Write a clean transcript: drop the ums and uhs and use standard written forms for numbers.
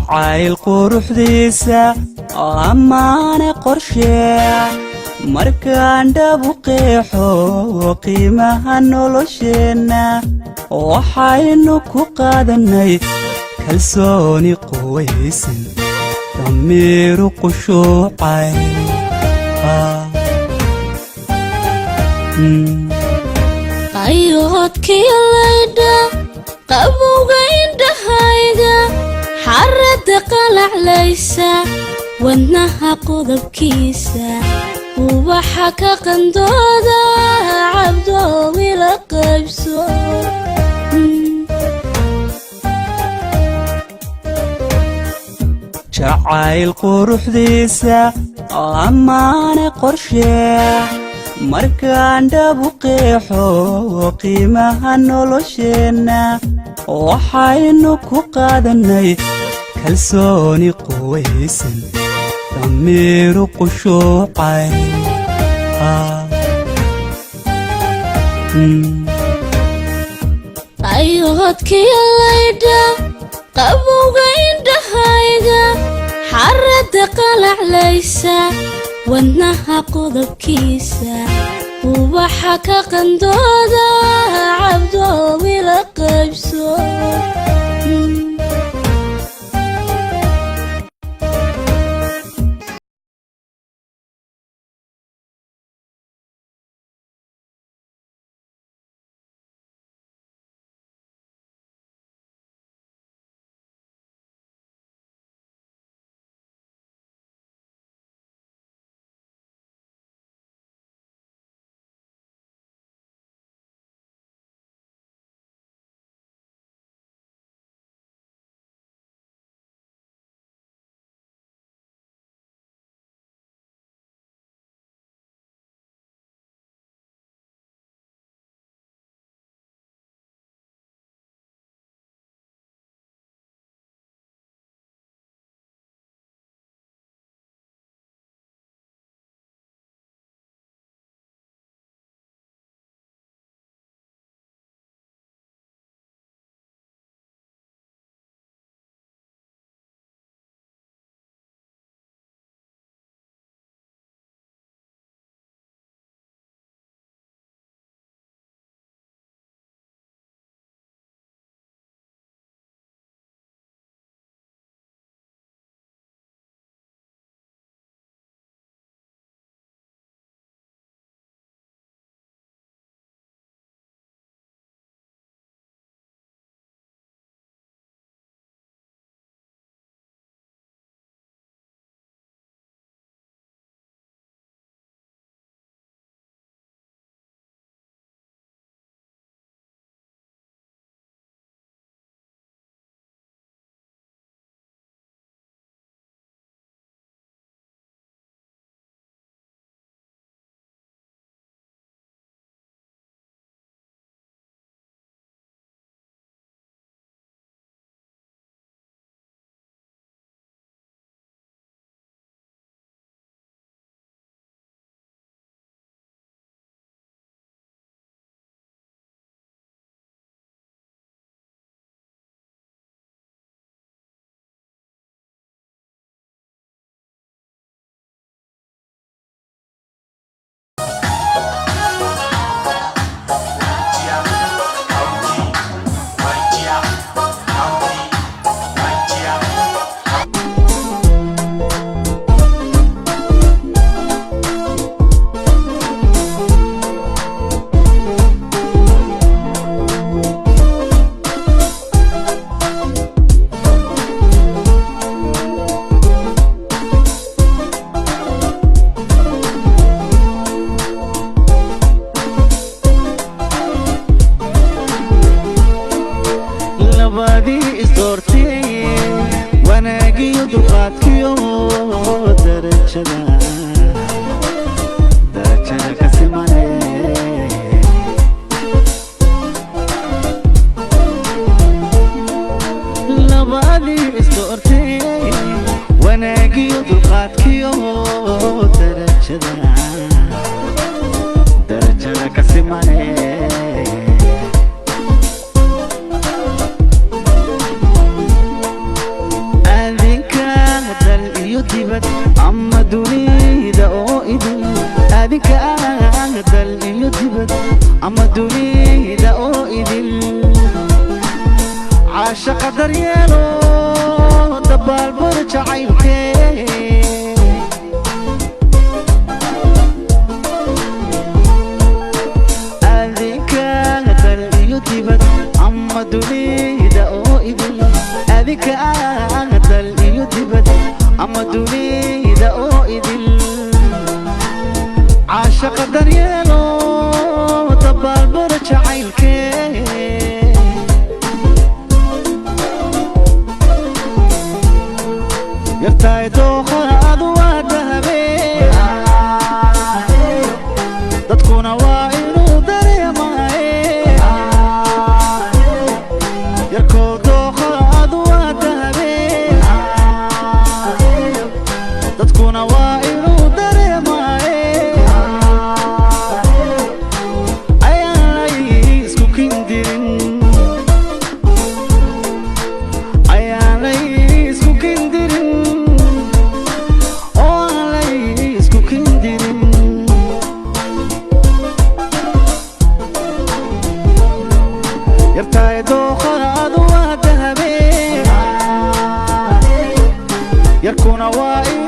jacayl quruxdiisa ammaane qorshee markaan dhabu qeexo qiimaha nolosheenna waxaynu ku qaadanay kalsooni quwaysan damiiru qushuucay qayoodkii laydha qabowga indhahayga xarada qalaclaysa wadnaha qodobkiisa ubaxa ka qandooda cabdoowi la qaybso jacayl quruxdiisa ammaane qorshee markaan dhabu qeexo qiimaha nolosheenna waxaynu ku qaadanay kalsooni quwaysan damiiru qushuucay qayoodkii laydha qabowga indhahayga xarada qalaclaysa wadnaha qodobkiisa ubaxa ka qandooda cabdoowi la qaybso أذنك أهدل يدبت أما دنيا أو إذن عاشق دريالو دبال برجع عيلكي أذنك أهدل يدبت أما دنيا أو إذن أذنك أهدل يدبت أما دنيا أو إذن عاشق دريالو دبال برجع عيلكي يرتاي دوخر أدوى دهبي دتكونا وإنو دريماي يركو دوخر أدوى دهبي دتكونا وإنو دريماي أيان ليسكو كندرين أيان ليسكو كندرين يرتاي دوخر أدوى دهبي يركون وائل